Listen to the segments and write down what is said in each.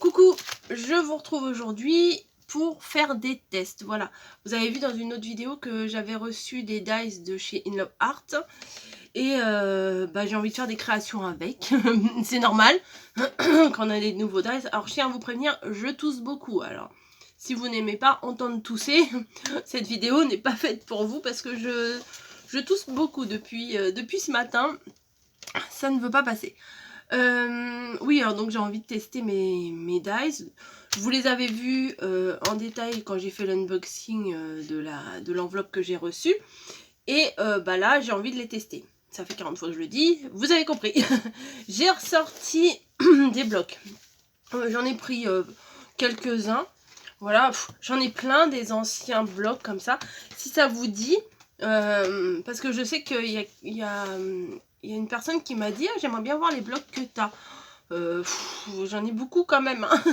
Coucou, je vous retrouve aujourd'hui pour faire des tests. Voilà, vous avez vu dans une autre vidéo que j'avais reçu des dies de chez In Love Art et j'ai envie de faire des créations avec. C'est normal quand on a des nouveaux dies. Alors je tiens à vous prévenir, je tousse beaucoup. Alors si vous n'aimez pas entendre tousser, cette vidéo n'est pas faite pour vous parce que je tousse beaucoup depuis ce matin. Ça ne veut pas passer. Oui, alors donc j'ai envie de tester mes dies. Je vous les avais vus en détail quand j'ai fait l'unboxing de l'enveloppe que j'ai reçue. Et là, j'ai envie de les tester. Ça fait 40 fois que je le dis, vous avez compris. J'ai ressorti des blocs. J'en ai pris quelques-uns. Voilà, j'en ai plein des anciens blocs comme ça. Si ça vous dit, parce que je sais qu'il y a une personne qui m'a dit ah, j'aimerais bien voir les blocs que tu as. J'en ai beaucoup quand même. Hein.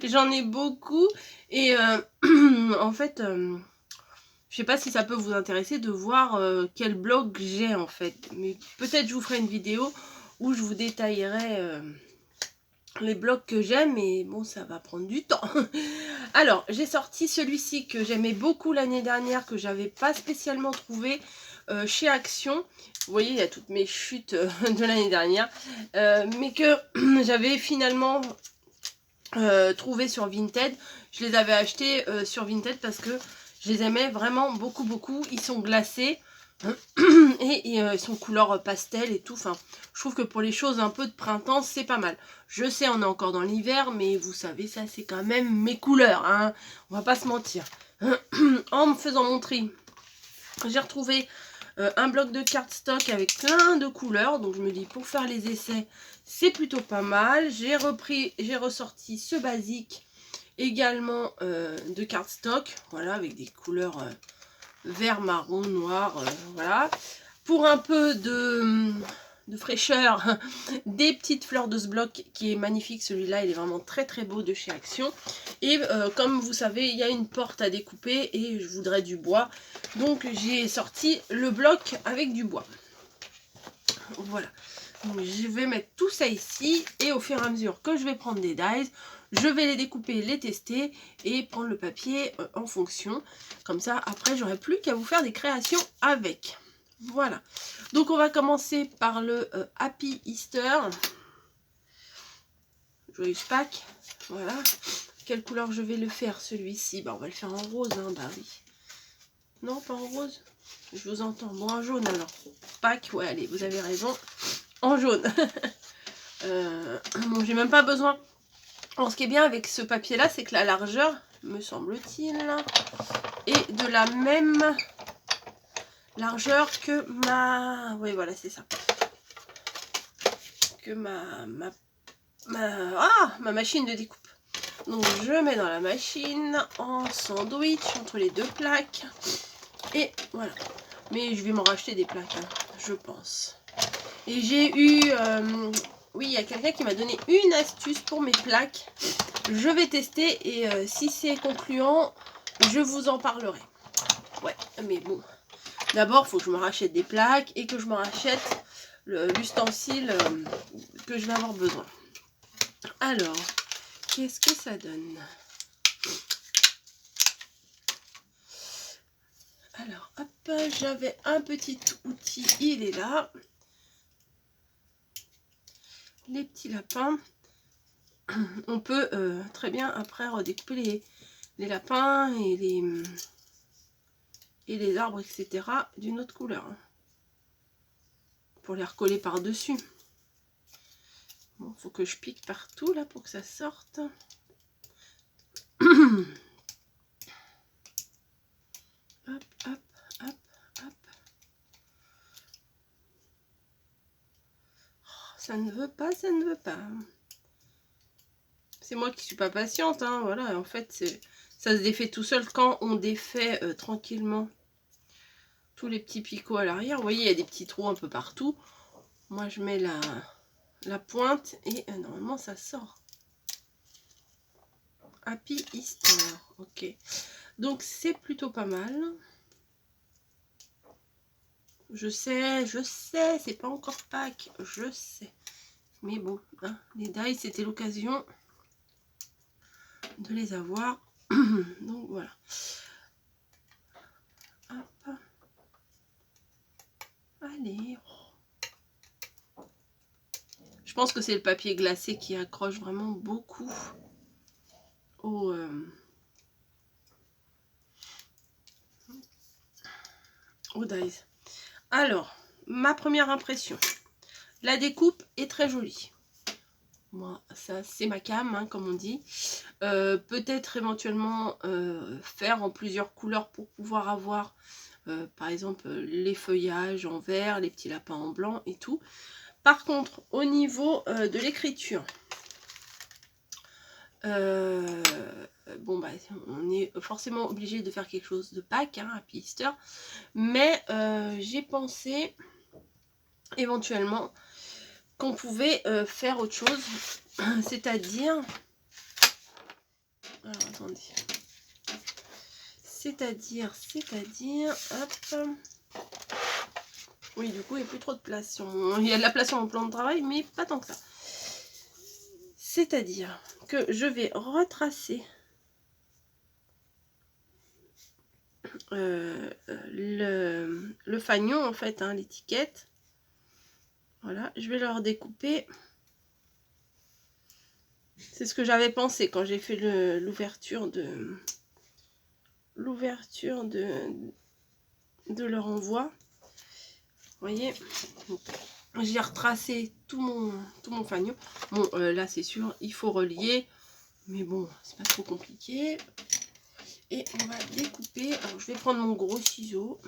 J'en ai beaucoup. Et en fait, je sais pas si ça peut vous intéresser de voir quel bloc j'ai en fait. Mais peut-être je vous ferai une vidéo où je vous détaillerai les blocs que j'aime. Mais bon, ça va prendre du temps. Alors, j'ai sorti celui-ci que j'aimais beaucoup l'année dernière, que j'avais pas spécialement trouvé chez Action. Vous voyez, il y a toutes mes chutes de l'année dernière, mais que j'avais finalement trouvé sur Vinted. Je les avais achetés sur Vinted parce que je les aimais vraiment beaucoup. Ils sont glacés et ils sont couleur pastel et tout. Enfin, je trouve que pour les choses un peu de printemps, c'est pas mal. Je sais, on est encore dans l'hiver, mais vous savez, ça c'est quand même mes couleurs. Hein. On va pas se mentir. En me faisant mon tri, j'ai retrouvé un bloc de cardstock avec plein de couleurs. Donc je me dis, pour faire les essais, c'est plutôt pas mal. J'ai ressorti ce basique également de cardstock. Voilà, avec des couleurs vert, marron, noir. Voilà. Pour un peu de fraîcheur, des petites fleurs de ce bloc qui est magnifique. Celui-là, il est vraiment très beau de chez Action. Et comme vous savez, il y a une porte à découper et je voudrais du bois. Donc j'ai sorti le bloc avec du bois. Voilà. Donc je vais mettre tout ça ici et au fur et à mesure que je vais prendre des dies, je vais les découper, les tester et prendre le papier en fonction. Comme ça, après, j'aurai plus qu'à vous faire des créations avec. Voilà. Donc on va commencer par le Happy Easter. Joyeux Pâques. Voilà. Quelle couleur je vais le faire celui-ci? On va le faire en rose, hein, bah oui. Non, pas en rose. Je vous entends. Bon, en jaune alors. Pâques, ouais, allez, vous avez raison. En jaune. Bon, j'ai même pas besoin. Alors, ce qui est bien avec ce papier-là, c'est que la largeur, me semble-t-il, est de la même largeur que ma... Oui, voilà, c'est ça. Que ma machine de découpe. Donc, je mets dans la machine en sandwich entre les deux plaques. Et voilà. Mais je vais m'en racheter des plaques, hein, je pense. Et j'ai eu... oui, il y a quelqu'un qui m'a donné une astuce pour mes plaques. Je vais tester et si c'est concluant, je vous en parlerai. Ouais, mais bon. D'abord, il faut que je me rachète des plaques et que je me rachète l'ustensile que je vais avoir besoin. Alors, qu'est-ce que ça donne? Alors, hop, j'avais un petit outil, il est là. Les petits lapins. On peut très bien après redécouper les lapins et les arbres, etc. d'une autre couleur. Hein, pour les recoller par-dessus. Bon, faut que je pique partout là pour que ça sorte. Hop, hop, hop, hop. Oh, ça ne veut pas, ça ne veut pas. C'est moi qui suis pas patiente, hein, voilà. En fait, ça se défait tout seul quand on défait tranquillement tous les petits picots à l'arrière. Vous voyez, il y a des petits trous un peu partout. Moi, je mets la pointe et normalement, ça sort. Happy Easter, ok. Donc, c'est plutôt pas mal. Je sais, c'est pas encore Pâques, je sais. Mais bon, hein, les dies, c'était l'occasion de les avoir. Donc voilà. Hop. Allez. Je pense que c'est le papier glacé qui accroche vraiment beaucoup au dies. Alors, ma première impression. La découpe est très jolie. Moi, ça c'est ma cam, hein, comme on dit. Peut-être éventuellement faire en plusieurs couleurs pour pouvoir avoir, par exemple, les feuillages en vert, les petits lapins en blanc et tout. Par contre, au niveau de l'écriture, bon bah on est forcément obligé de faire quelque chose de Pâques, hein, Happy Easter, mais j'ai pensé éventuellement qu'on pouvait faire autre chose, c'est-à-dire, alors attendez, c'est-à-dire, hop, oui du coup il n'y a plus trop de place, il y a de la place sur mon plan de travail, mais pas tant que ça. C'est-à-dire que je vais retracer le fanion en fait, hein, l'étiquette. Voilà, je vais leur découper. C'est ce que j'avais pensé quand j'ai fait l'ouverture de leur envoi. Vous voyez, j'ai retracé tout mon fanion. Bon, là c'est sûr, il faut relier, mais bon, c'est pas trop compliqué. Et on va découper. Alors je vais prendre mon gros ciseau.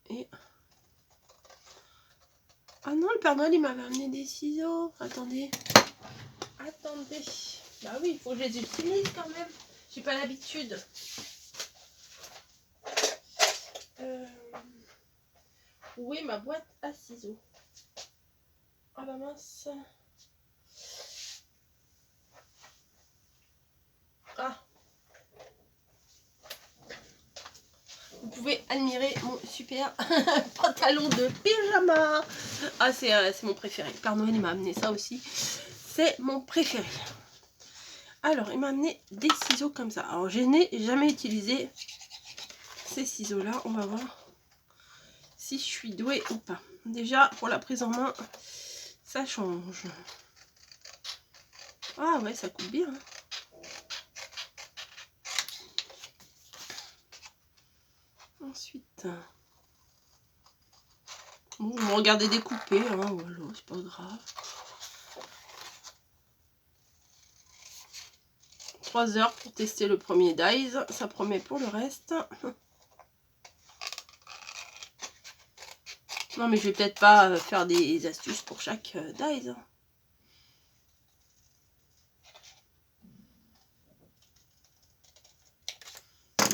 Et ah non, le Père Noël il m'avait amené des ciseaux. Attendez. Bah oui, il faut que je les utilise quand même. J'ai pas l'habitude. Où est ma boîte à ciseaux? Ah bah mince. Ah. Vous pouvez admirer mon super pantalon de pyjama. Ah, c'est mon préféré. Père Noël, il m'a amené ça aussi. C'est mon préféré. Alors, il m'a amené des ciseaux comme ça. Alors, je n'ai jamais utilisé ces ciseaux-là. On va voir si je suis douée ou pas. Déjà, pour la prise en main, ça change. Ah ouais, ça coupe bien. Ensuite, bon, vous me regardez découper, hein, voilà, c'est pas grave. 3 heures pour tester le premier dies, ça promet pour le reste. Non mais je vais peut-être pas faire des astuces pour chaque dies.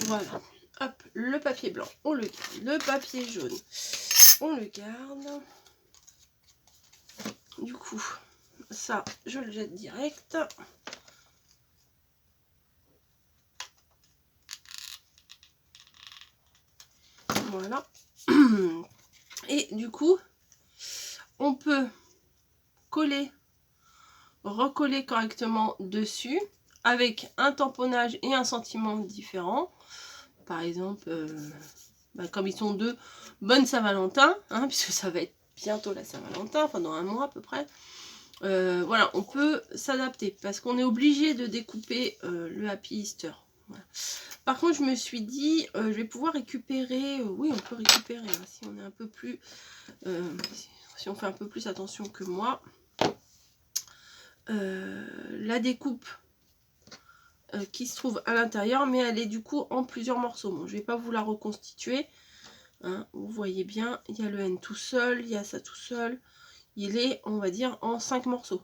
Voilà, hop, le papier blanc, on le garde. Le papier jaune, on le garde. Du coup, ça, je le jette direct. Voilà. Et du coup, on peut coller, recoller correctement dessus avec un tamponnage et un sentiment différent. Par exemple, comme ils sont deux, bonne Saint-Valentin, hein, puisque ça va être bientôt la Saint-Valentin, enfin dans un mois à peu près. Voilà, on peut s'adapter parce qu'on est obligé de découper le Happy Easter. Voilà. Par contre, je me suis dit, je vais pouvoir récupérer, oui, on peut récupérer, hein, si on est un peu plus, si on fait un peu plus attention que moi. La découpe qui se trouve à l'intérieur, mais elle est du coup en plusieurs morceaux. Bon, je vais pas vous la reconstituer. Hein, vous voyez bien, il y a le N tout seul, il y a ça tout seul. Il est, on va dire, en 5 morceaux.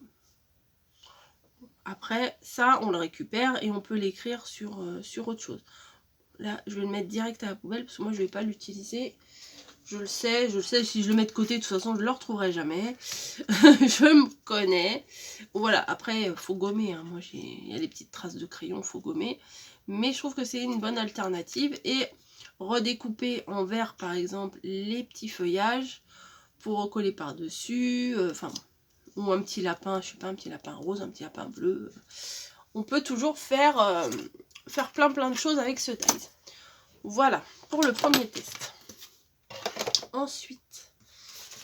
Après, ça, on le récupère et on peut l'écrire sur autre chose. Là, je vais le mettre direct à la poubelle parce que moi, je ne vais pas l'utiliser. Je le sais, si je le mets de côté, de toute façon, je ne le retrouverai jamais. Je me connais. Voilà, après, il faut gommer. Hein. Moi, il y a des petites traces de crayon, il faut gommer. Mais je trouve que c'est une bonne alternative. Et redécouper en vert, par exemple, les petits feuillages pour recoller par-dessus. Enfin, ou un petit lapin, je sais pas, un petit lapin rose, un petit lapin bleu. on peut toujours faire, faire plein de choses avec ce dies. Voilà pour le premier test. Ensuite,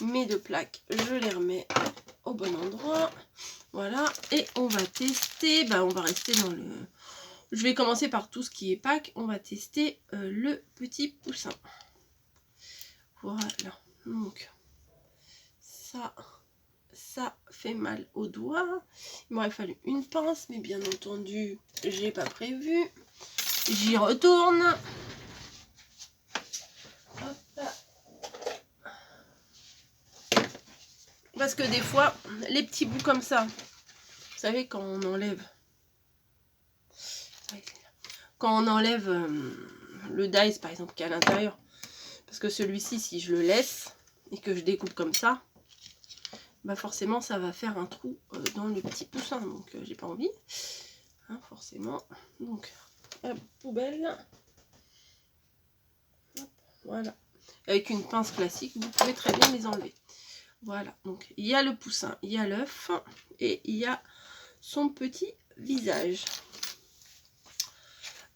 mes 2 plaques, je les remets au bon endroit. Voilà, et on va tester, on va rester dans le... Je vais commencer par tout ce qui est pack. On va tester le petit poussin. Voilà, donc ça fait mal aux doigts. Il m'aurait fallu une pince, mais bien entendu, j'ai pas prévu. J'y retourne. Hop. Parce que des fois, les petits bouts comme ça, vous savez, quand on enlève... Quand on enlève le dice, par exemple, qui est à l'intérieur, parce que celui-ci, si je le laisse et que je découpe comme ça, forcément, ça va faire un trou dans le petit poussin. Donc, j'ai pas envie, hein, forcément. Donc, hop, poubelle. Hop, voilà. Avec une pince classique, vous pouvez très bien les enlever. Voilà. Donc, il y a le poussin, il y a l'œuf et il y a son petit visage.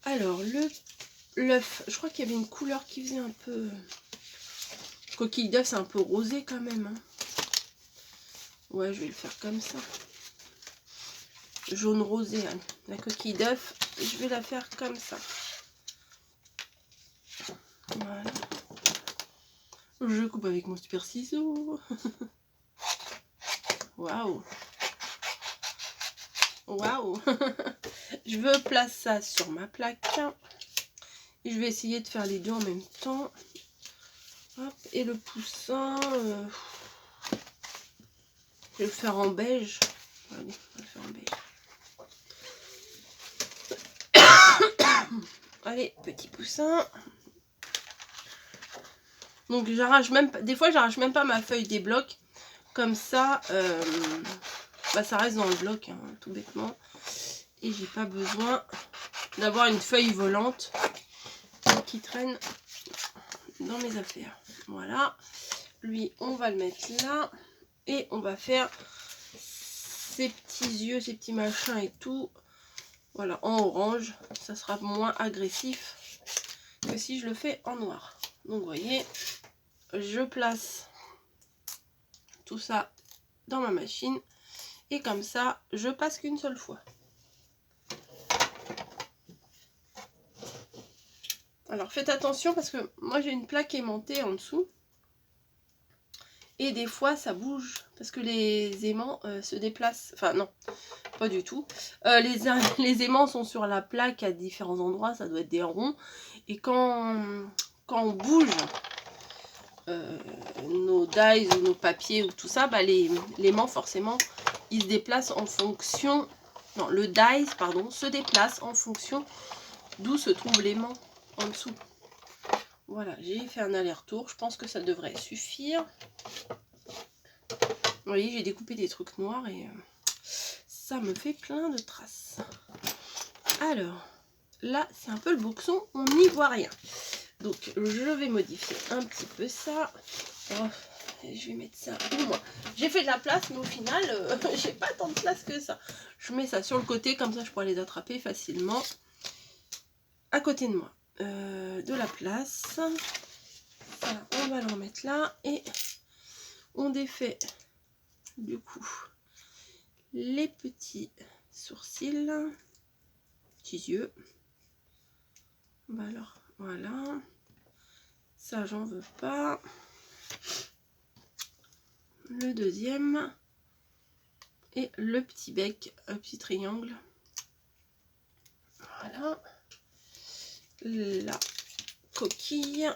Alors, l'œuf, je crois qu'il y avait une couleur qui faisait un peu... Coquille d'œuf, c'est un peu rosé quand même. Hein. Ouais, je vais le faire comme ça. Jaune rosé, hein. La coquille d'œuf, je vais la faire comme ça. Voilà. Je coupe avec mon super ciseau. Waouh. Waouh. Je veux placer ça sur ma plaque. Et je vais essayer de faire les deux en même temps. Hop, et le poussin, je vais le faire en beige. Allez, on va le faire en beige. Allez, petit poussin. Donc j'arrache même pas, des fois j'arrache même pas ma feuille des blocs. Comme ça, ça reste dans le bloc, hein, tout bêtement. Et j'ai pas besoin d'avoir une feuille volante qui traîne dans mes affaires. Voilà. Lui, on va le mettre là. Et on va faire ses petits yeux, ses petits machins et tout. Voilà, en orange. Ça sera moins agressif que si je le fais en noir. Donc, vous voyez, je place tout ça dans ma machine. Et comme ça, je passe qu'une seule fois. Alors, faites attention parce que moi, j'ai une plaque aimantée en dessous. Et des fois, ça bouge parce que les aimants se déplacent. Enfin, non, pas du tout. Les aimants sont sur la plaque à différents endroits. Ça doit être des ronds. Et quand on bouge nos dies ou nos papiers ou tout ça, l'aimant, forcément, il se déplace en fonction... Non, le dies, pardon, se déplace en fonction d'où se trouve l'aimant en dessous. Voilà, j'ai fait un aller-retour. Je pense que ça devrait suffire. Vous voyez, j'ai découpé des trucs noirs et ça me fait plein de traces. Alors, là, c'est un peu le boxon. On n'y voit rien. Donc, je vais modifier un petit peu ça. Oh, je vais mettre ça au moins. J'ai fait de la place, mais au final, j'ai pas tant de place que ça. Je mets ça sur le côté, comme ça, je pourrais les attraper facilement. À côté de moi. De la place. Voilà, on va le remettre là. Et on défait, du coup, les petits sourcils. Petits yeux. Alors, voilà. Ça, j'en veux pas. Le deuxième. Et le petit bec, un petit triangle. Voilà. La coquille.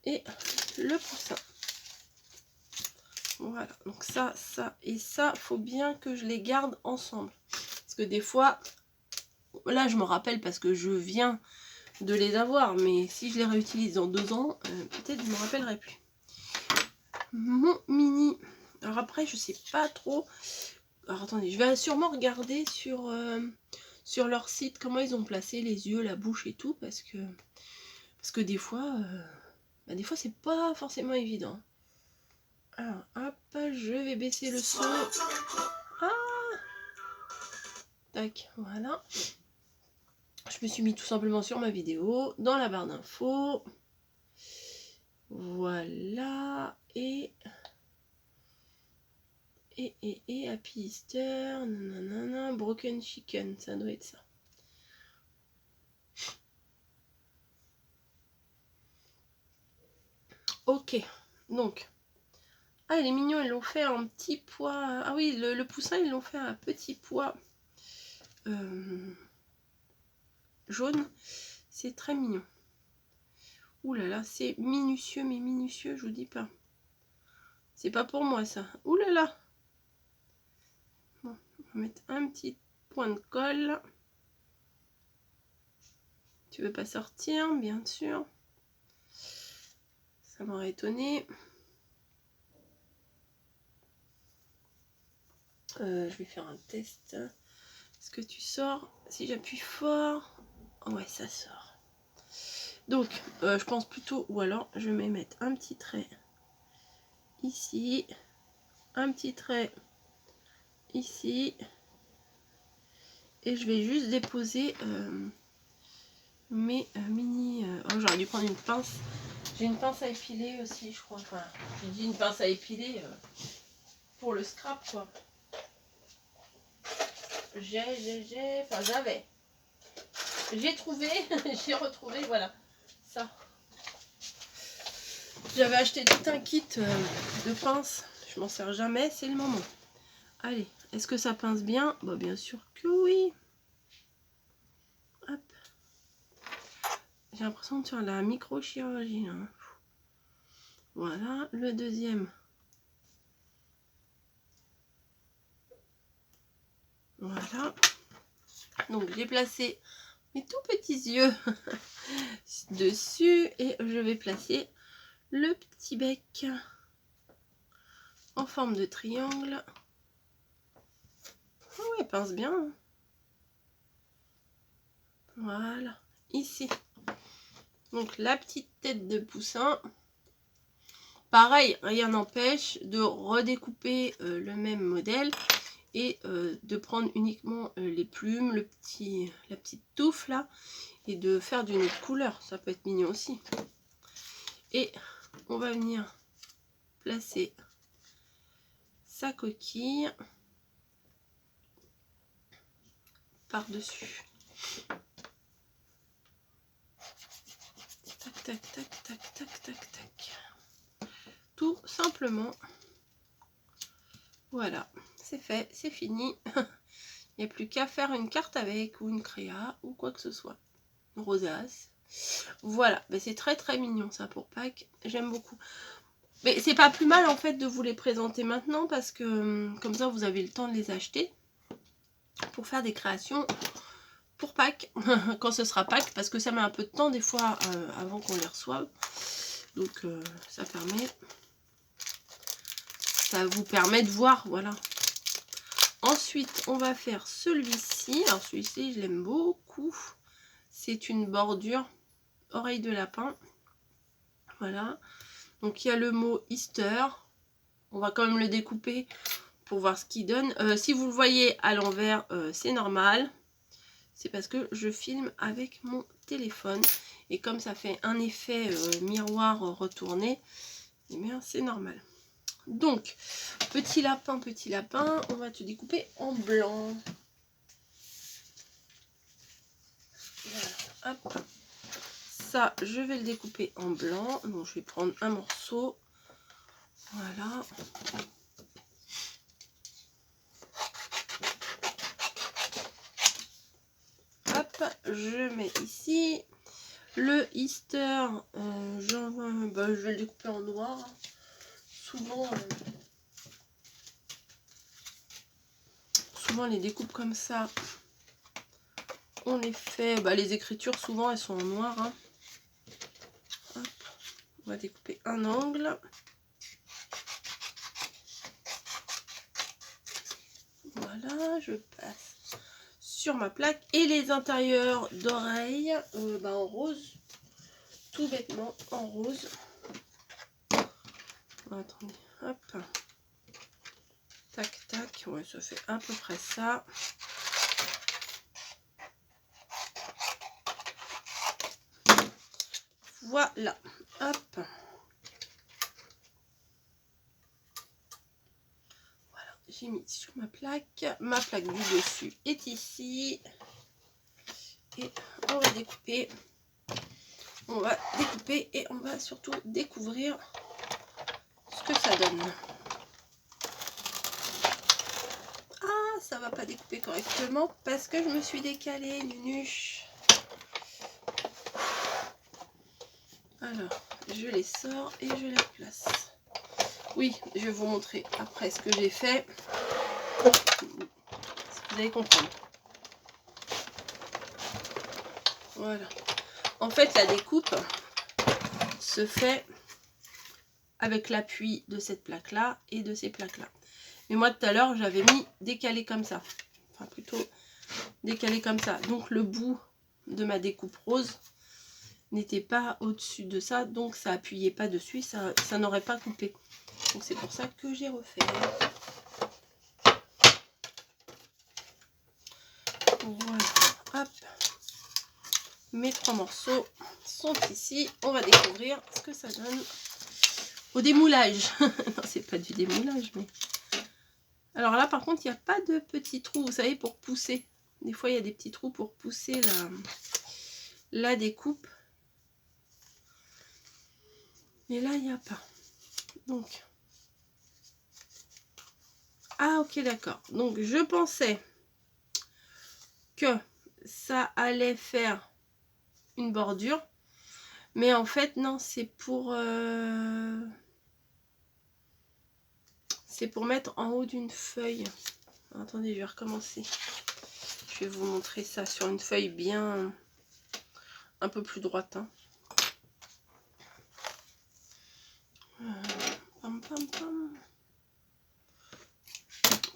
Et le poussin. Voilà. Donc ça et ça, faut bien que je les garde ensemble. Parce que des fois, là, je me rappelle parce que je viens de les avoir. Mais si je les réutilise dans 2 ans, peut-être je ne me rappellerai plus. Mon mini. Alors après, je sais pas trop. Alors attendez, je vais sûrement regarder sur leur site comment ils ont placé les yeux, la bouche et tout, parce que des fois, c'est pas forcément évident. Alors hop, je vais baisser le son. Ah, Tac, voilà. Je me suis mis tout simplement sur ma vidéo, dans la barre d'infos. Voilà. Et Happy Easter, nanana, Broken Chicken, ça doit être ça. Ok, donc. Ah, il est mignon, ils l'ont fait un petit pois. Ah oui, le poussin, ils l'ont fait un petit pois jaune. C'est très mignon. Ouh là là, c'est minutieux, mais minutieux, je vous dis pas. C'est pas pour moi ça. Ouh là là. Bon, on va mettre un petit point de colle. Tu veux pas sortir, bien sûr. Ça m'aurait étonné. Je vais faire un test. Est-ce que tu sors? Si j'appuie fort, ouais, ça sort. Donc, je pense plutôt, ou alors je vais mettre un petit trait ici, un petit trait ici, et je vais juste déposer mes mini. Oh, j'aurais dû prendre une pince. J'ai une pince à épiler aussi, je crois. Enfin, j'ai dit une pince à épiler pour le scrap, quoi. Enfin, j'avais. J'ai trouvé, j'ai retrouvé, voilà, ça. J'avais acheté tout un kit de pinces, je m'en sers jamais, c'est le moment. Allez, est-ce que ça pince bien? Bah, bien sûr que oui. Hop. J'ai l'impression de faire la microchirurgie. Hein. Voilà, le deuxième. Voilà. Donc j'ai placé mes tout petits yeux dessus et je vais placer le petit bec en forme de triangle. Oh ouais, pince bien. Voilà, ici. Donc la petite tête de poussin. Pareil, rien n'empêche de redécouper le même modèle et de prendre uniquement les plumes, la petite touffe là, et de faire d'une autre couleur. Ça peut être mignon aussi. Et on va venir placer sa coquille par-dessus. Tac, tac, tac, tac, tac, tac, tac. Tout simplement. Voilà, c'est fait, c'est fini. Il n'y a plus qu'à faire une carte avec, ou une créa, ou quoi que ce soit. Une rosace. Voilà, ben c'est très très mignon ça pour Pâques. J'aime beaucoup. Mais c'est pas plus mal en fait de vous les présenter maintenant parce que comme ça vous avez le temps de les acheter pour faire des créations pour Pâques, quand ce sera Pâques, parce que ça met un peu de temps des fois avant qu'on les reçoive. Donc ça vous permet de voir, voilà. Ensuite, on va faire celui-ci. Alors celui-ci, je l'aime beaucoup. C'est une bordure oreille de lapin. Voilà. Donc il y a le mot Easter. On va quand même le découper pour voir ce qu'il donne. Si vous le voyez à l'envers, c'est normal. C'est parce que je filme avec mon téléphone. Et comme ça fait un effet miroir retourné, eh bien c'est normal. Donc, petit lapin, on va te découper en blanc. Voilà, hop. Ça, je vais le découper en blanc. Donc, je vais prendre un morceau. Voilà. Hop, je mets ici. Le Easter, je vais le découper en noir. Souvent les découpes comme ça, on les fait, les écritures souvent elles sont en noir. Hein. Hop, on va découper un angle. Voilà, je passe sur ma plaque et les intérieurs d'oreilles en rose, tout bêtement en rose. Attendez, hop, tac tac, ouais, ça fait à peu près ça. Voilà, hop. Voilà, j'ai mis sur ma plaque. Ma plaque du dessus est ici. Et on va découper. On va découper et on va surtout découvrir ce que ça donne. Ah, ça va pas découper correctement parce que je me suis décalée, nunuche. Alors, je les sors et je les replace. Oui, je vais vous montrer après ce que j'ai fait. Vous allez comprendre. Voilà. En fait, la découpe se fait avec l'appui de cette plaque-là et de ces plaques-là. Mais moi, tout à l'heure, j'avais mis décalé comme ça. Enfin, plutôt décalé comme ça. Donc, le bout de ma découpe rose n'était pas au-dessus de ça. Donc, ça appuyait pas dessus. Ça n'aurait pas coupé. Donc, c'est pour ça que j'ai refait. Voilà. Hop. Mes 3 morceaux sont ici. On va découvrir ce que ça donne au démoulage. Non, c'est pas du démoulage, mais... Alors là, par contre, il n'y a pas de petits trous, vous savez, pour pousser. Des fois, il y a des petits trous pour pousser la découpe. Mais là, il n'y a pas. Donc... Ah, ok, d'accord. Donc, je pensais que ça allait faire une bordure. Mais en fait, non, c'est pour... C'est pour mettre en haut d'une feuille. Attendez, je vais recommencer. Je vais vous montrer ça sur une feuille bien... un peu plus droite. Hein. Pam, pam, pam.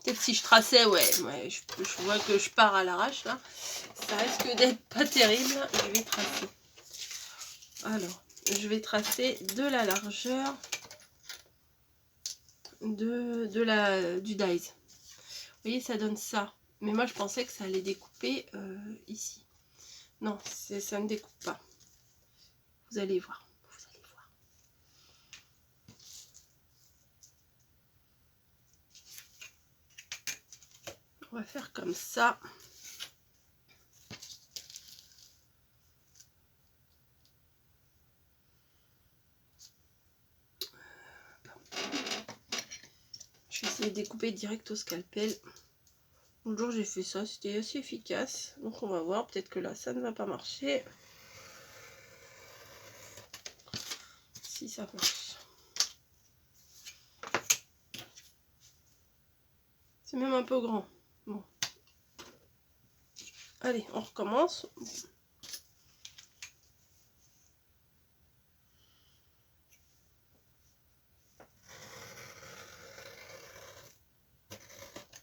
Peut-être si je traçais, ouais je vois que je pars à l'arrache là. Ça risque d'être pas terrible. Je vais tracer. Alors, je vais tracer de la largeur du dies. Vous voyez, ça donne ça. Mais moi, je pensais que ça allait découper ici. Non, ça ne découpe pas. Vous allez voir. Vous allez voir. On va faire comme ça. Je vais essayer de découper direct au scalpel. L'autre jour j'ai fait ça, c'était assez efficace. Donc on va voir, peut-être que là ça ne va pas marcher. Si ça marche. C'est même un peu grand. Bon. Allez, on recommence.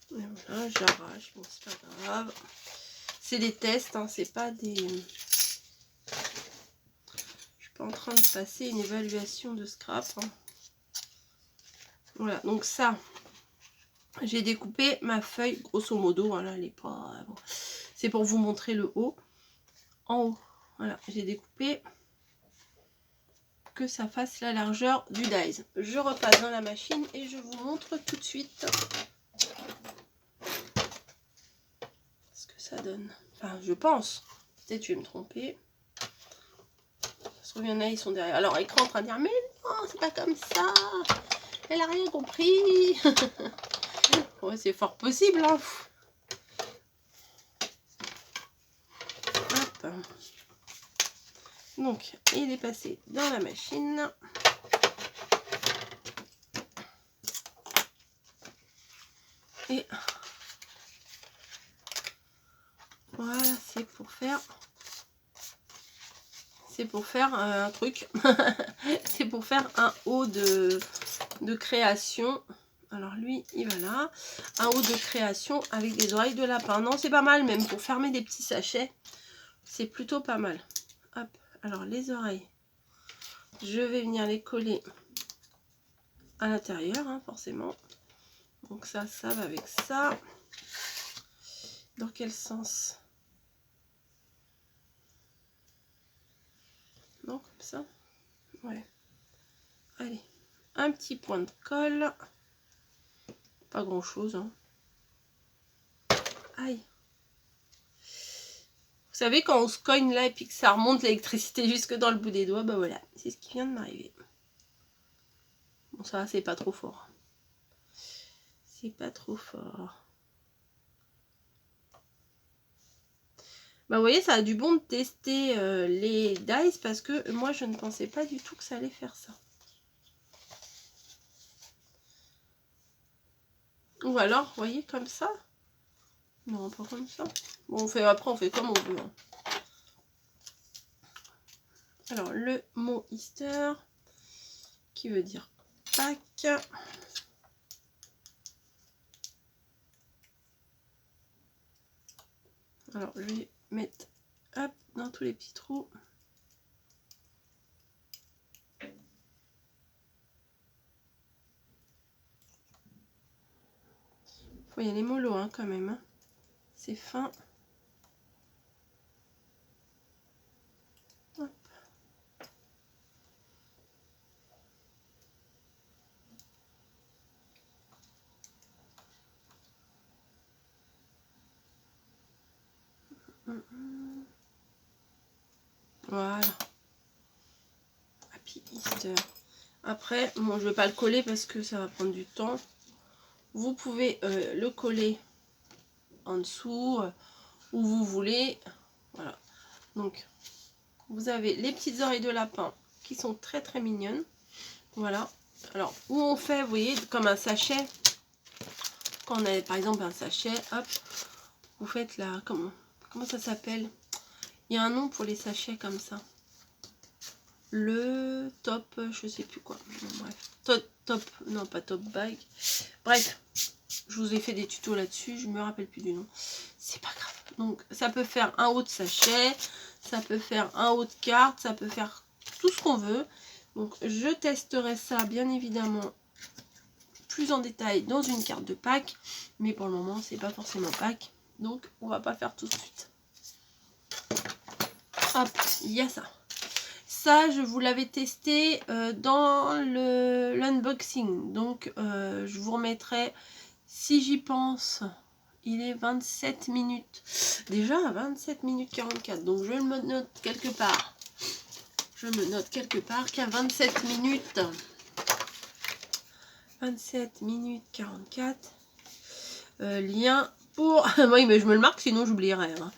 Et voilà, j'arrache, bon c'est pas grave. C'est des tests, hein, c'est pas des... Je suis pas en train de passer une évaluation de scrap. Hein. Voilà, donc ça, j'ai découpé ma feuille, grosso modo, voilà, elle est pas... Bon. C'est pour vous montrer le haut. En haut, voilà, j'ai découpé que ça fasse la largeur du dies. Je repasse dans la machine et je vous montre tout de suite ce que ça donne. Enfin, je pense. Peut-être je vais me tromper. Ça se trouve, il y en a, ils sont derrière. Alors, écran en train de dire, mais non, c'est pas comme ça. Elle a rien compris. Ouais, c'est fort possible. Hein. Hop. Donc, il est passé dans la machine. Et voilà, c'est pour faire un truc. C'est pour faire un haut de création. Alors lui, il va là. Un haut de création avec des oreilles de lapin. Non, c'est pas mal, même pour fermer des petits sachets. C'est plutôt pas mal. Hop, alors les oreilles. Je vais venir les coller à l'intérieur, hein, forcément. Donc ça va avec ça. Dans quel sens? Non, comme ça. Ouais. Allez, un petit point de colle. Pas grand chose, hein. Aïe. Vous savez, quand on se cogne là et puis que ça remonte l'électricité jusque dans le bout des doigts, bah voilà, c'est ce qui vient de m'arriver. Bon, ça, c'est pas trop fort. C'est pas trop fort. Bah, vous voyez, ça a du bon de tester les dies parce que moi, je ne pensais pas du tout que ça allait faire ça. Ou alors, vous voyez, comme ça. Non, pas comme ça. Bon, après, on fait comme on veut. Hein. Alors, le mot Easter, qui veut dire Pâques. Alors, je vais mettre hop, dans tous les petits trous. Faut y aller mollo, hein, quand même. Hein. C'est fin. Hop. Voilà. Happy Easter. Après, bon, je vais pas le coller parce que ça va prendre du temps. Vous pouvez le coller en dessous où vous voulez. Voilà. Donc, vous avez les petites oreilles de lapin qui sont très très mignonnes. Voilà. Alors, où on fait, vous voyez, comme un sachet. Quand on a par exemple un sachet, hop, vous faites là, comment ça s'appelle? Il y a un nom pour les sachets comme ça. Le top, je sais plus quoi. Bon, bref. Top, non pas top bag. Bref, je vous ai fait des tutos là-dessus, je me rappelle plus du nom. C'est pas grave. Donc ça peut faire un haut de sachet, ça peut faire un haut de carte, ça peut faire tout ce qu'on veut. Donc je testerai ça bien évidemment plus en détail dans une carte de Pâques. Mais pour le moment, c'est pas forcément Pâques. Donc on va pas faire tout de suite. Hop, il y a ça. Ça, je vous l'avais testé dans l'unboxing. Donc, je vous remettrai, si j'y pense, il est 27 minutes. Déjà, 27 minutes 44. Donc, je me note quelque part. Je me note quelque part qu'à 27 minutes. 27 minutes 44. Lien pour... oui, mais je me le marque, sinon j'oublierai. Hein.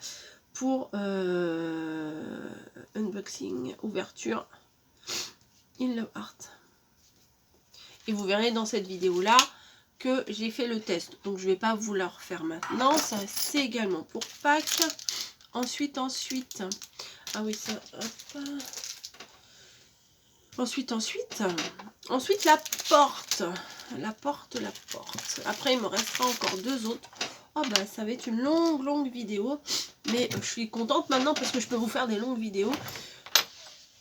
Pour unboxing, ouverture, In Love Art. Et vous verrez dans cette vidéo là que j'ai fait le test. Donc je vais pas vous le refaire maintenant. Ça c'est également pour Pâques. Ensuite. Ah oui, ça. Hop. Ensuite la porte. La porte. Après il me restera encore deux autres. Oh bah ça va être une longue vidéo. Mais je suis contente maintenant parce que je peux vous faire des longues vidéos.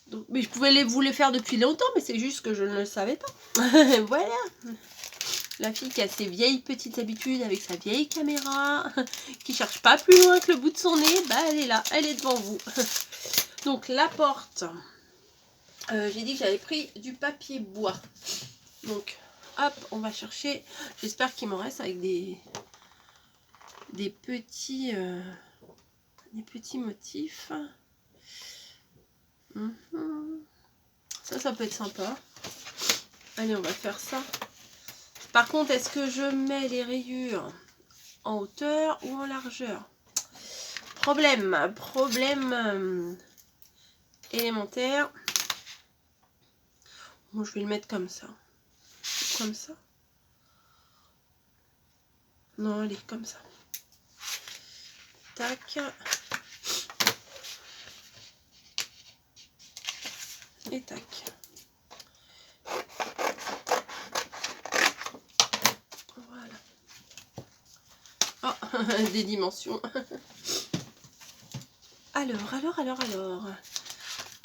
Donc, mais je pouvais vous les faire depuis longtemps, mais c'est juste que je ne le savais pas. Voilà. La fille qui a ses vieilles petites habitudes avec sa vieille caméra, qui cherche pas plus loin que le bout de son nez, bah elle est là, elle est devant vous. Donc la porte, j'ai dit que j'avais pris du papier bois. Donc hop, on va chercher, j'espère qu'il m'en reste avec des petits motifs. Ça peut être sympa. Allez, on va faire ça. Par contre, est-ce que je mets les rayures en hauteur ou en largeur? Problème élémentaire. Bon, je vais le mettre comme ça. Comme ça. Non, allez, comme ça. Tac. Et tac. Voilà. Oh, des dimensions. Alors.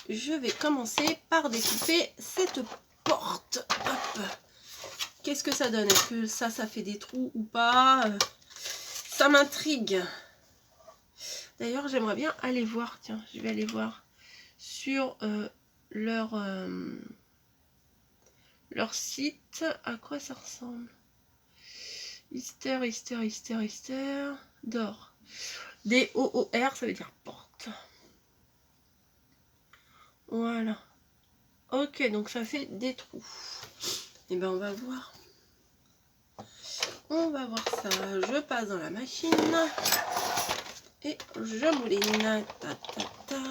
Je vais commencer par découper cette porte. Hop. Qu'est-ce que ça donne? Est-ce que ça fait des trous ou pas? Ça m'intrigue. D'ailleurs, j'aimerais bien aller voir. Tiens, je vais aller voir sur leur site. À quoi ça ressemble? Easter d'or. D-O-O-R, ça veut dire porte. Voilà. Ok, donc ça fait des trous. Et ben on va voir. On va voir ça. Je passe dans la machine. Et je mouline. Ta, ta, ta.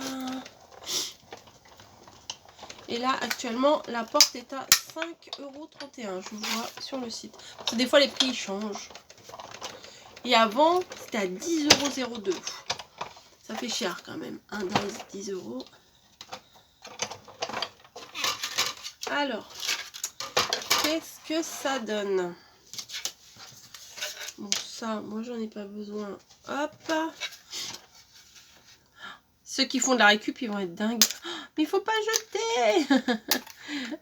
Et là, actuellement, la porte est à 5,31 €. Je vois sur le site. Parce que des fois, les prix ils changent. Et avant, c'était à 10,02 €. Ça fait cher quand même. Un dice, 10 €. Alors, qu'est-ce que ça donne? Bon, ça, moi, j'en ai pas besoin. Hop. Ceux qui font de la récup, ils vont être dingues. Mais il faut pas jeter.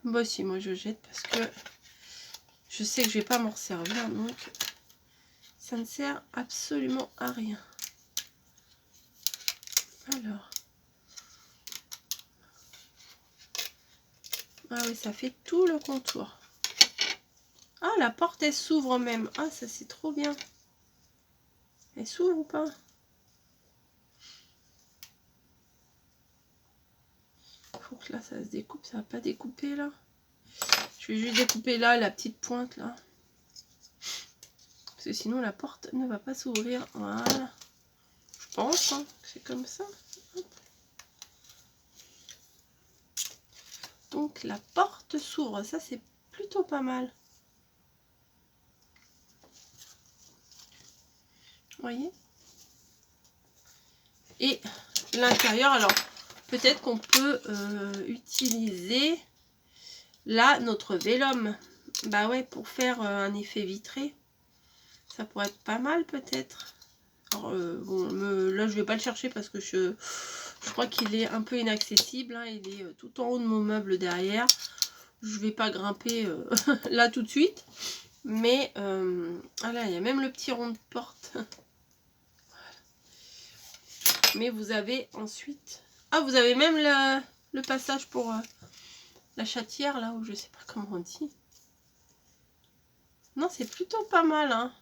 Moi aussi, moi, je jette parce que je sais que je vais pas m'en servir. Donc, ça ne sert absolument à rien. Alors. Ah oui, ça fait tout le contour. Ah, la porte, elle s'ouvre même. Ah, ça, c'est trop bien. Elle s'ouvre ou pas? Faut que là, ça se découpe. Ça va pas découper, là. Je vais juste découper là, la petite pointe, là. Parce que sinon, la porte ne va pas s'ouvrir. Voilà. Je pense hein, que c'est comme ça. Hop. Donc, la porte s'ouvre. Ça, c'est plutôt pas mal. Vous voyez? Et l'intérieur, alors, peut-être qu'on peut utiliser là notre vélum. Bah ouais, pour faire un effet vitré. Ça pourrait être pas mal peut-être. Alors, bon, là, je vais pas le chercher parce que je crois qu'il est un peu inaccessible. Hein. Il est tout en haut de mon meuble derrière. Je vais pas grimper là tout de suite. Mais, ah là, il y a même le petit rond de porte. Voilà. Mais vous avez ensuite... Ah, vous avez même le passage pour la chatière, là, où je sais pas comment on dit. Non, c'est plutôt pas mal, hein.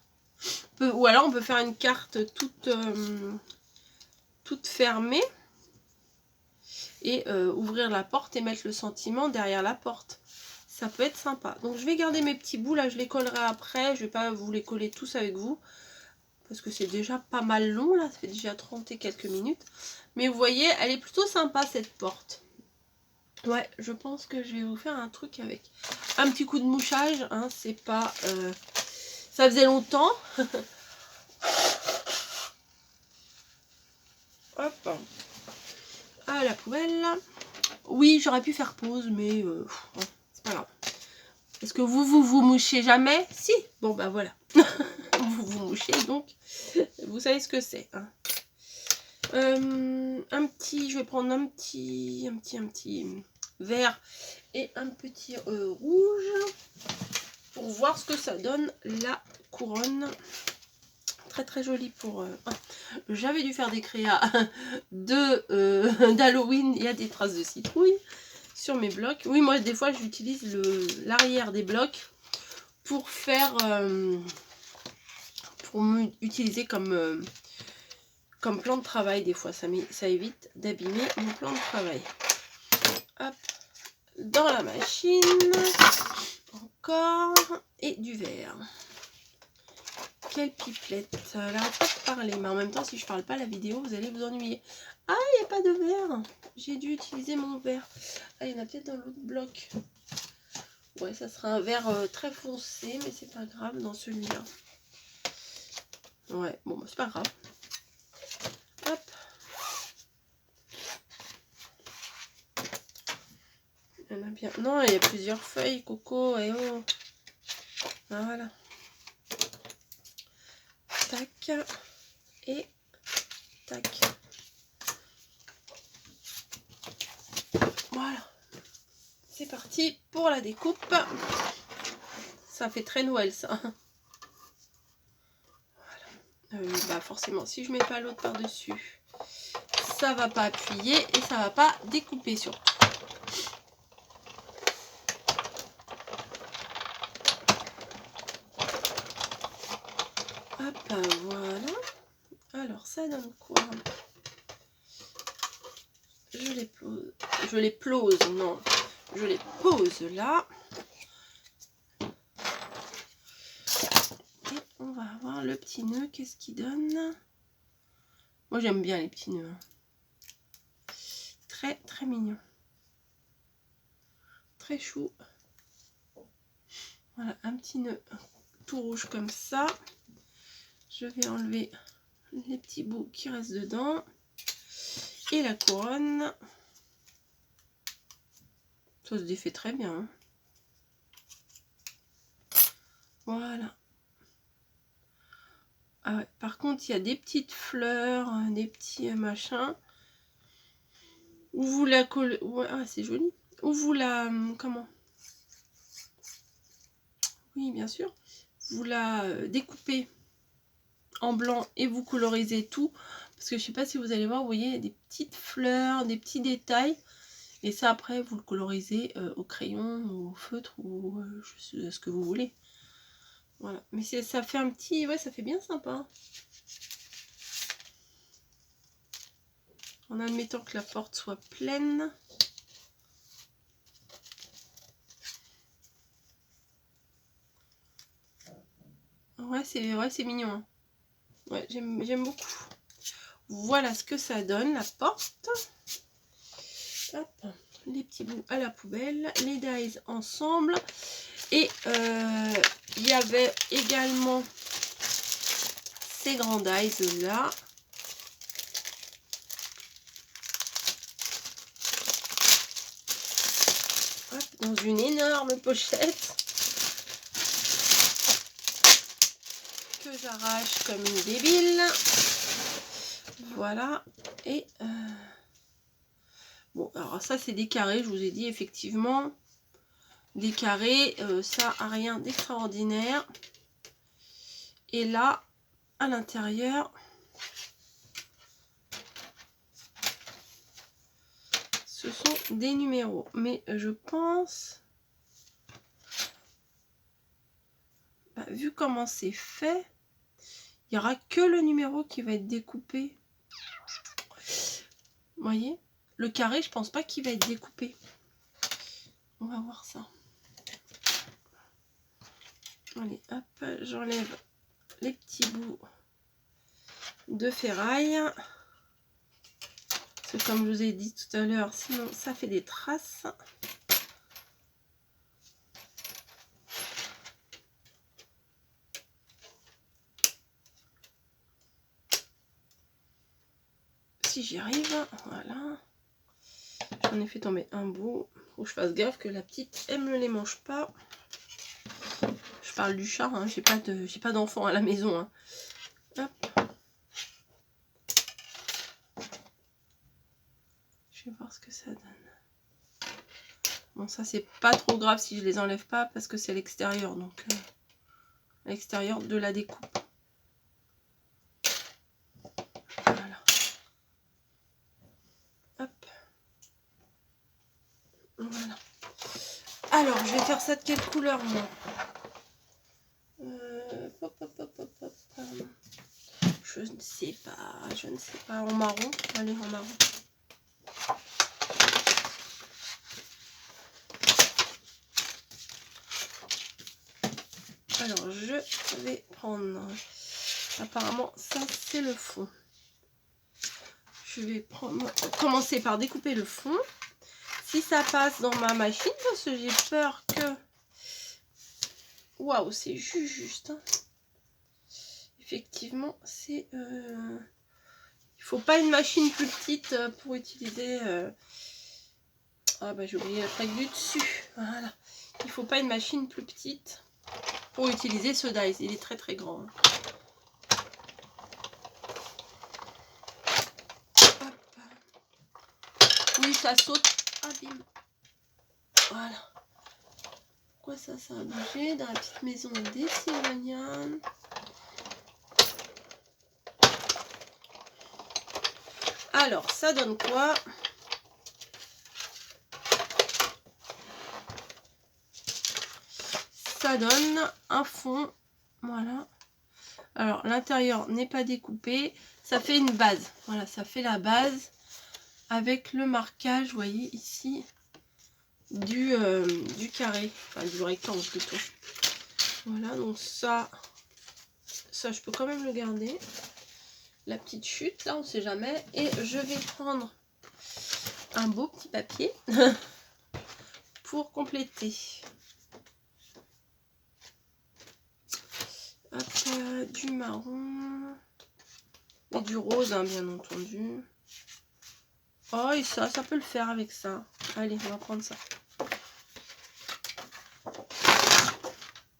Ou alors, on peut faire une carte toute fermée. Et ouvrir la porte et mettre le sentiment derrière la porte. Ça peut être sympa. Donc, je vais garder mes petits bouts, là, je les collerai après. Je vais pas vous les coller tous avec vous. Parce que c'est déjà pas mal long, là. Ça fait déjà 30 et quelques minutes. Mais vous voyez, elle est plutôt sympa, cette porte. Ouais, je pense que je vais vous faire un truc avec un petit coup de mouchage. Hein, c'est pas... Ça faisait longtemps. Hop. À la poubelle. Oui, j'aurais pu faire pause, mais c'est pas grave. Est-ce que vous mouchez jamais? Si. Bon, bah voilà. vous mouchez, donc vous savez ce que c'est. Hein. Je vais prendre un petit vert et un petit rouge pour voir ce que ça donne la couronne. Très très jolie pour... J'avais dû faire des créas d'Halloween. Il y a des traces de citrouille sur mes blocs. Oui, moi des fois j'utilise l'arrière des blocs pour faire... pour m'utiliser comme plan de travail. Des fois ça évite d'abîmer mon plan de travail. Hop, dans la machine. Encore. Et du verre. Quelle pipelette. Elle n'arrête pas de parler. Mais en même temps, si je parle pas, la vidéo, vous allez vous ennuyer. Ah, il n'y a pas de verre. J'ai dû utiliser mon verre. Ah, il y en a peut-être dans l'autre bloc. Ouais, ça sera un verre très foncé, mais c'est pas grave dans celui-là. Ouais, bon, bah, c'est pas grave. Hop. Il y en a bien. Non, il y a plusieurs feuilles, coco, et oh. Ah, voilà. Tac. Et tac. Voilà. C'est parti pour la découpe. Ça fait très Noël, ça. Voilà. Bah forcément, si je mets pas l'autre par-dessus, ça va pas appuyer et ça va pas découper surtout. Voilà. Alors, ça donne quoi? Je les pose. Je les pose, non. Je les pose là. Et on va avoir le petit nœud. Qu'est-ce qu'il donne? Moi, j'aime bien les petits nœuds. Très, très mignon. Très chou. Voilà, un petit nœud tout rouge comme ça. Je vais enlever les petits bouts qui restent dedans. Et la couronne. Ça se défait très bien. Hein. Voilà. Ah ouais. Par contre, il y a des petites fleurs, des petits machins. Où vous la collez. Ouais, ah, c'est joli. Où vous la. Comment? Oui, bien sûr. Vous la découpez en blanc et vous colorisez tout. Parce que je sais pas si vous allez voir, vous voyez, il y a des petites fleurs, des petits détails. Et ça, après, vous le colorisez au crayon, au feutre ou ce que vous voulez. Voilà. Mais ça fait un petit... Ouais, ça fait bien sympa. En admettant que la porte soit pleine. Ouais, c'est mignon. Hein. Ouais, j'aime beaucoup. Voilà ce que ça donne, la porte. Hop, les petits bouts à la poubelle. Les dies ensemble. Et il y avait également ces grands dies là. Hop, dans une énorme pochette. Que j'arrache comme une débile. Voilà. Et bon, alors ça c'est des carrés, je vous ai dit effectivement. Des carrés, ça a rien d'extraordinaire. Et là, à l'intérieur, ce sont des numéros. Mais je pense, bah, vu comment c'est fait, il n'y aura que le numéro qui va être découpé. Vous voyez? Le carré, je pense pas qu'il va être découpé. On va voir ça. Allez, hop, j'enlève les petits bouts de ferraille. Parce que comme je vous ai dit tout à l'heure, sinon ça fait des traces. Si j'y arrive, voilà. J'en ai fait tomber un bout. Faut que je fasse gaffe que la petite, elle me les mange pas. Je parle du chat, hein. J'ai pas d'enfant à la maison. Hein. Hop. Je vais voir ce que ça donne. Bon, ça c'est pas trop grave si je les enlève pas parce que c'est à l'extérieur, donc à l'extérieur de la découpe. Voilà. Hop. Voilà. Alors, je vais faire ça de quelle couleur, moi? Je ne sais pas. En marron. Allez, en marron. Alors, je vais prendre... Apparemment, ça, c'est le fond. Je vais commencer par découper le fond. Si ça passe dans ma machine, parce que j'ai peur que... Waouh, c'est juste. Hein. Effectivement, c'est... Il faut pas une machine plus petite pour utiliser... Ah bah j'ai oublié la plaque du dessus. Voilà. Il faut pas une machine plus petite pour utiliser ce dies. Il est très très grand. Hop. Oui, ça saute. Ah bim. Voilà. Pourquoi ça a bougé dans la petite maison des Sylvanian. Alors, ça donne quoi? Ça donne un fond. Voilà. Alors l'intérieur n'est pas découpé, ça fait une base. Voilà, ça fait la base avec le marquage, vous voyez ici, du carré, enfin du rectangle plutôt. Voilà, donc ça je peux quand même le garder. La petite chute, là on sait jamais. Et je vais prendre un beau petit papier pour compléter. Hop, du marron et du rose, hein, bien entendu. Oh, et ça peut le faire avec ça. Allez, on va prendre ça.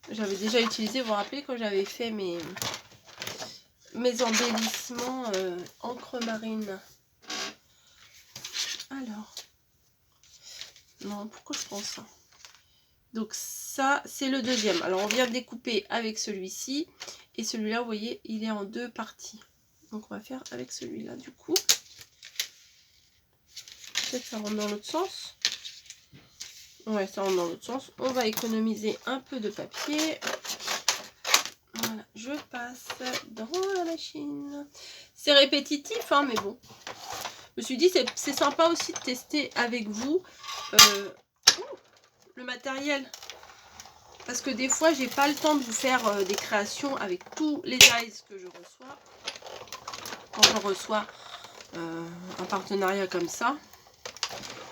J'avais déjà utilisé, vous vous rappelez, quand j'avais fait mes embellissements encre marine. Alors, non, pourquoi je prends ça? Donc ça, c'est le deuxième. Alors, on vient de découper avec celui-ci. Et celui-là, vous voyez, il est en deux parties. Donc, on va faire avec celui-là, du coup. Peut-être ça rentre dans l'autre sens. Ouais, ça rentre dans l'autre sens. On va économiser un peu de papier. Voilà, je passe dans la machine. C'est répétitif, hein, mais bon. Je me suis dit, c'est sympa aussi de tester avec vous le matériel. Parce que des fois, j'ai pas le temps de vous faire des créations avec tous les dies que je reçois. Quand je reçois un partenariat comme ça.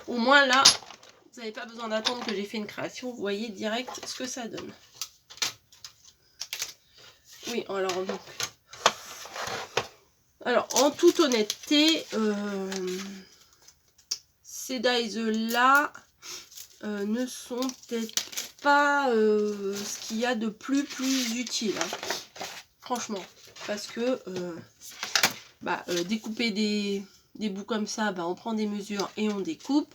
Au moins là, vous n'avez pas besoin d'attendre que j'ai fait une création. Vous voyez direct ce que ça donne. Oui, alors en toute honnêteté, ces dies là ne sont peut-être pas ce qu'il y a de plus utile, hein. Franchement, parce que découper des bouts comme ça, on prend des mesures et on découpe.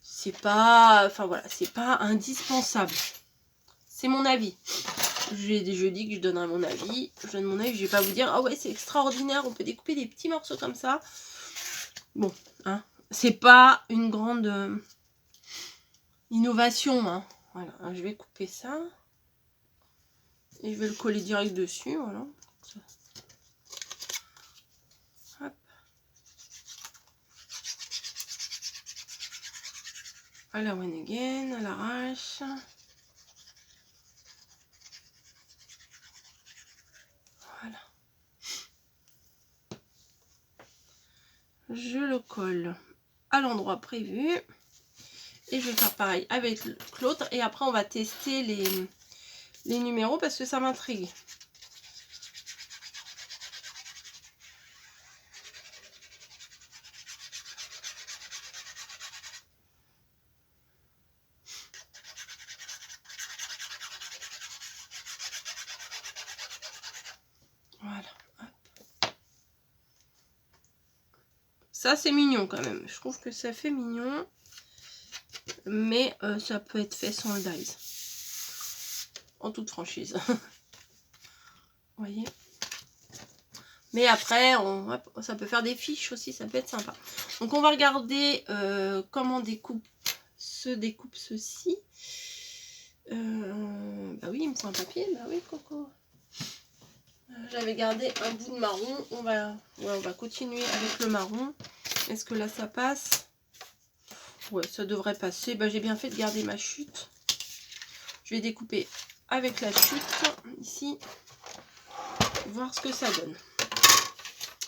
C'est pas, enfin voilà, c'est pas indispensable. C'est mon avis. Je dis que je donnerai mon avis. Je donne mon avis, je vais pas vous dire ah ouais c'est extraordinaire, on peut découper des petits morceaux comme ça. Bon, hein, c'est pas une grande innovation, hein. Voilà, hein, je vais couper ça. Et je vais le coller direct dessus, voilà. Hop. À la one again, à l'arrache. Voilà. Je le colle à l'endroit prévu. Et je vais faire pareil avec l'autre. Et après, on va tester les numéros parce que ça m'intrigue. Voilà. Hop. Ça, c'est mignon quand même. Je trouve que ça fait mignon. Mais ça peut être fait sans le dies. En toute franchise. Vous voyez. Mais après, ça peut faire des fiches aussi. Ça peut être sympa. Donc, on va regarder comment se découpe ceci. Bah oui, il me faut un papier. Bah oui, Coco. J'avais gardé un bout de marron. On va continuer avec le marron. Est-ce que là, ça passe? Ouais, ça devrait passer. Bah, j'ai bien fait de garder ma chute. Je vais découper avec la chute, ici. Voir ce que ça donne.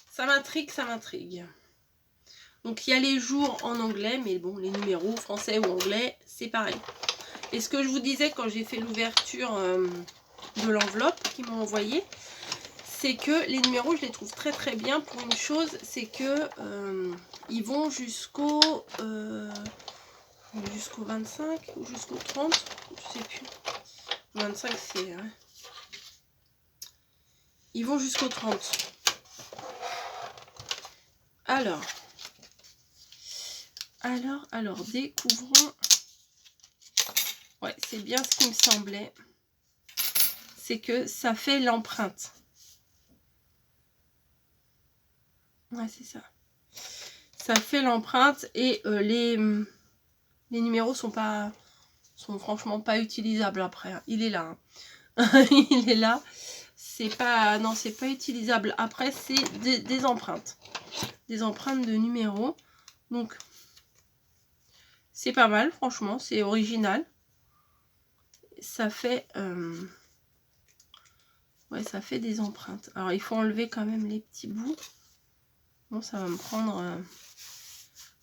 Ça m'intrigue, ça m'intrigue. Donc, il y a les jours en anglais, mais bon, les numéros français ou anglais, c'est pareil. Et ce que je vous disais quand j'ai fait l'ouverture de l'enveloppe qu'ils m'ont envoyé, c'est que les numéros, je les trouve très bien pour une chose, c'est que ils vont jusqu'au 25 ou jusqu'au 30, je sais plus. 25 c'est... Ouais. Ils vont jusqu'au 30. Alors, découvrons. Ouais, c'est bien ce qui me semblait. C'est que ça fait l'empreinte. Ouais, c'est ça. Ça fait l'empreinte et les numéros sont franchement pas utilisables après. Il est là. Hein. Il est là. c'est pas, non, c'est pas utilisable. Après, c'est des empreintes. Des empreintes de numéros. Donc, c'est pas mal, franchement. C'est original. Ça fait... ouais, ça fait des empreintes. Alors, il faut enlever quand même les petits bouts. Bon, ça va me prendre...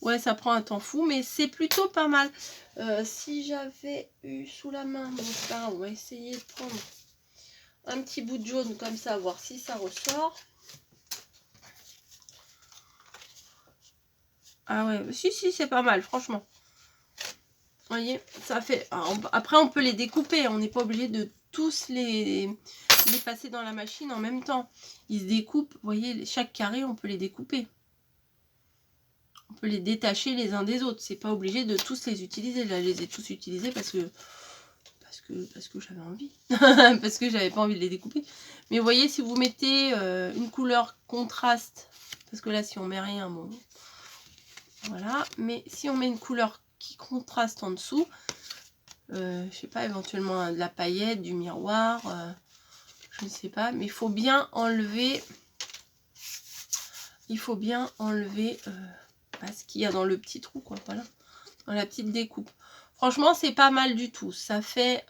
ouais, ça prend un temps fou, mais c'est plutôt pas mal. Si j'avais eu sous la main... Bon, ça, on va essayer de prendre un petit bout de jaune comme ça, voir si ça ressort. Ah ouais, si, c'est pas mal, franchement. Vous voyez, ça fait... Alors, après, on peut les découper. On n'est pas obligé de tous les passer dans la machine en même temps. Ils se découpent. Vous voyez, chaque carré, on peut les découper. On peut les détacher les uns des autres. C'est pas obligé de tous les utiliser. Là, je les ai tous utilisés parce que j'avais envie. Parce que j'avais pas envie de les découper. Mais vous voyez, si vous mettez une couleur contraste, parce que là, si on met rien, bon... Voilà, mais si on met une couleur qui contraste en dessous, je sais pas, éventuellement de la paillette, du miroir, je ne sais pas, mais il faut bien enlever, ce qu'il y a dans le petit trou, quoi, voilà, dans la petite découpe. Franchement, c'est pas mal du tout, ça fait